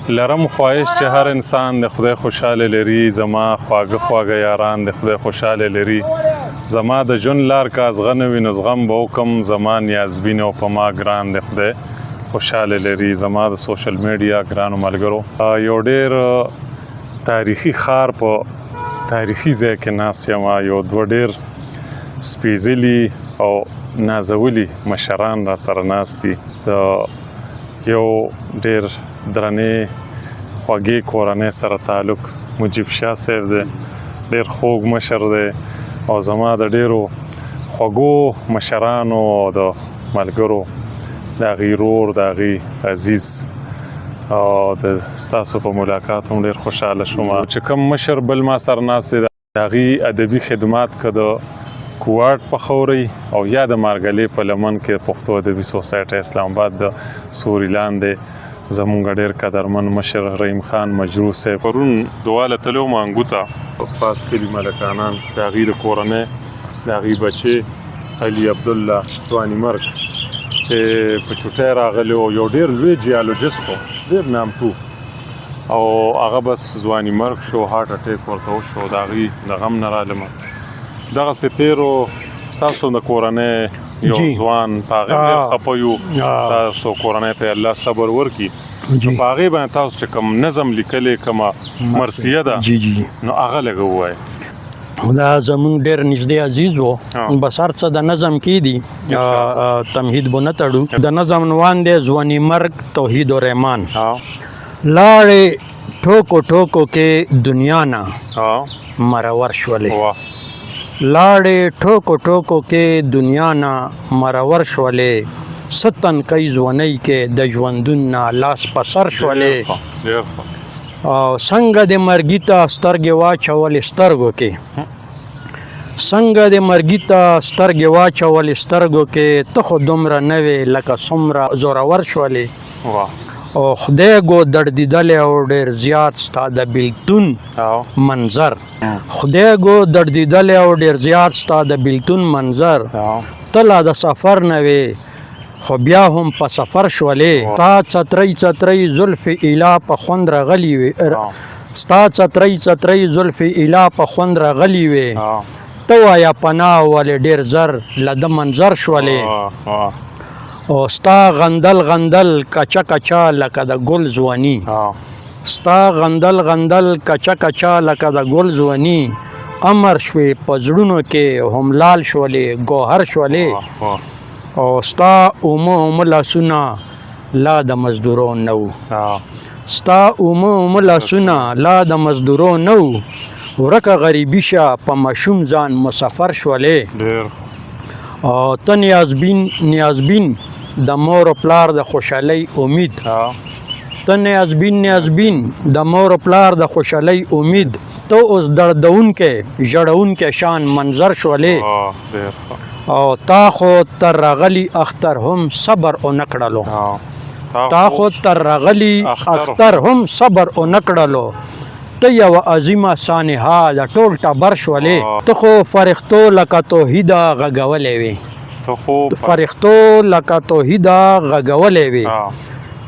لرم خواهش چې هر انسان د خدای خوشاله لري، زما خواږه خواږه یاران د خدای خوشاله لري، زما د ژوند لار که ازغه وي نو زغم به وکم، زما نیازبین او په ما ګران د خدای خوشاله لري. زما د سوشل میډیا ګرانو ملګرو یو ډېر تاریخي ښار په تاریخي ځای کې ناست یم، یو دوه ډېر سپېڅلي او نازولي مشران را سره ناست دي. د یو ډېر درنې خوږې کورنۍ سره تعلق مجیب شاه صاحب دی، ډېر خوږ مشر دی او زما د ډېرو خوږو مشرانو او د ملګرو د هغې ورور د هغې عزیز او د ستاسو په ملاقات هم ډېر خوشحاله شوم. چې کوم مشر بل ما سره ناست دی د هغې ادبي خدمات که د کوواټ په خوري او یا د مارګلې په لمن کې پښتو ادبي سوسایټي اسلام آباد د سوري لاندې زمونږ ډېر قدرمن مشر رحیم خان مجروح صاحب پرون دواله تلو مانګو ته پاس کلي ملکانان د هغې د کورنۍ د هغې بچې علي عبدالله ځواني مرګ چې په چوټۍ راغلی و، یو ډېر لوی جیالوجست و، ډېر نامتو، او هغه بس ځواني مرګ شو، هارټ اټیک ورته وشو، د هغې د غم نه رالمه. دغسې تیرو ستاسو د کورنۍ یو ځوان په هغې ډېر خفه یو، تاسو کورنۍ ته الله صبر ورکړي. نو په هغې باندې تاسو چې کوم نظم لیکلی کومه مرثیه ده نو هغه لږه ووایئ. دا زمونږ ډېر نږدې عزیز و، بس هر څه د نظم کې دي، تمهید به نه تړو. د نظم عنوان دی ځواني مرګ توحید و رحمان. لاړې ټوکو ټوکو کې دنیا نه مرور شولې، لاړې ټوکو ټوکو کې دنیا نه مرور شولې، ستن کئی ځوانۍ کې د ژوندون نه لاس په سر شولې، او څنګه د مرګي ته سترګې واچولې سترګو کې، څنګه د مرګي ته سترګې واچولې سترګو کې، ته خو دومره نه وې لکه څومره زورور شولې، او خدای ګو دردیدلی او ډېر زیات ستا د بیلتون منظر، خدای ګو دردیدلی او ډېر زیات ستا د بیلتون منظر، ته لا د سفر نه وې خو بیا هم په سفر شولې، ستا څترۍ څترۍ زلفې ایلا په خوند راغلي وې، ستا څترۍ څترۍ زلفې ایلا په خوند راغلي وې، ته وایه پناه ولې ډېر زر له ده منظر شولې، او ستا غندل غندل کچا کچا لکه د ګل ځواني، ستا غندل غندل کچا کچا لکه د ګل ځواني، امر شوې په زړونو کې هم لال شولې ګوهر شولې، او ستا اومه اومه لاسونه لا د مزدورو نه وو، ستا اومه اومه لاسونه لا د مزدورو نه وو، ورکه غریبي شه په مشوم ځان مسافر شولې، او ته نیازبین نیازبین د مور و پلار د خوشحالۍ امید، ته نیازبین نیازبین د مور و پلار د خوشحالۍ امید، ته اوس دردونکی ژړونکی شان منظر شولې، او تا خو تر راغلي اختر هم صبر ونه کړلو، تا خو تر راغلي اختر هم صبر ونه کړلو، ته یوه عظیمه سانحه د ټول ټبر شولې، ته خو فرښتو لکه توحیده غږولی وې، فرښتو لکه توحیده غږولی وې،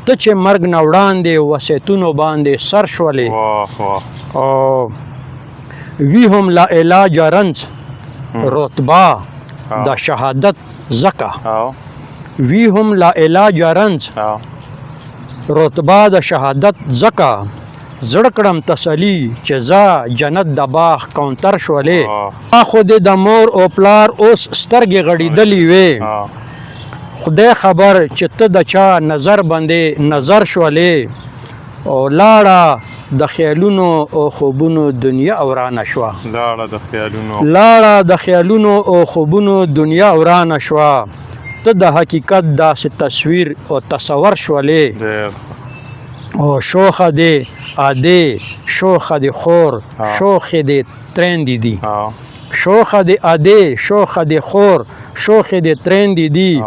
ته چې مرګ نه وړاندې وصیتونو باندې سر شولې، او وي هم لا علاج رنځ رتبه د شهادت زکه، وي هم لا علاج رنځ رتبه د شهادت زکه، زړه کړم تسلي چې زه جنت د باغ کونتر شولې، خو دې د مور او پلار اوس سترګې غړېدلې وې، خدای خبر چې ته د چا نظر باندې نظر شولې، او لاړه د خیالونو او خوبونو دنیا ورانه شوه، لاړه د خیالونو او خوبونو دنیا ورانه شوه، ته د حقیقت داسې تصویر او تصور شولې، او شوخه دی عادی شوخه دی خور شوخه دی ترندی دی، شوخه دی عادی شوخه دی خور شوخه دی ترندی دی،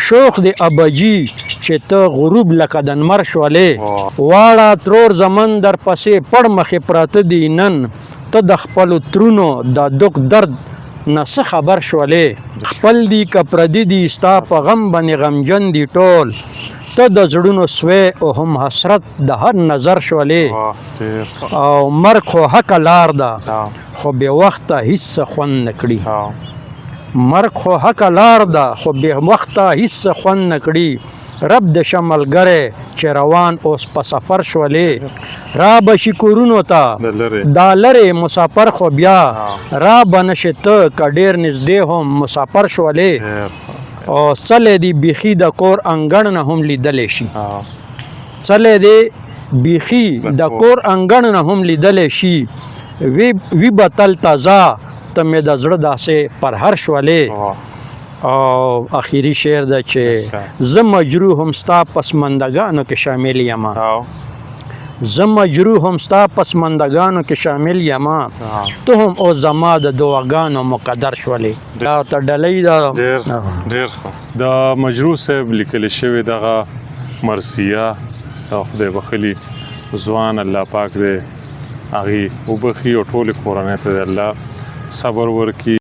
شوخ دی ابجی چې ته غروب لکه د نمر شولې، واړه ترور زمن در پسې پړ مخې پراته دی نن، ته د خپلو ترونو د دک درد نه څه خبر شولې، خپل دی که پردي دي ستا په غم باندې غمجن دي ټول، ته د زړونو سوی او هم حسرت د هر نظر شولې او مرګ خو حق لار ده خو بې وخته هیڅ څه خوند نه کړي مرګ خو حق لار ده خو بې وخته هیڅ څه خوند نه کړي رب د شملګری چې روان اوس په سفر شولې را به شي کورونو ته دا لرې مسافر خو بیا را به نشې ته که ډېر نږدې هم مسافر شولې او څلی دی بیخي د کور انګړ نه هم لیدلی شي څلی دی بیخي د کور انګړ نه هم لیدلی شي وی به تل تازه ته مې د زړه داسې پرهر شولې او اخیری شعر ده چې زه مجروح هم ستا پسماندګانو کې شامل یما زه مجروح هم ستا پسماندګانو کې شامل یما ته هم او زما د دعاګانو مقدر شولې دا ته ډلۍ ده ډېر ښه د مجروح صاحب لیکلی شوې دغه مرثیه د خدای بخلي ځوان الله پاک دی هغې وبخي او ټولې کورنۍ ته د الله صبر ورکړي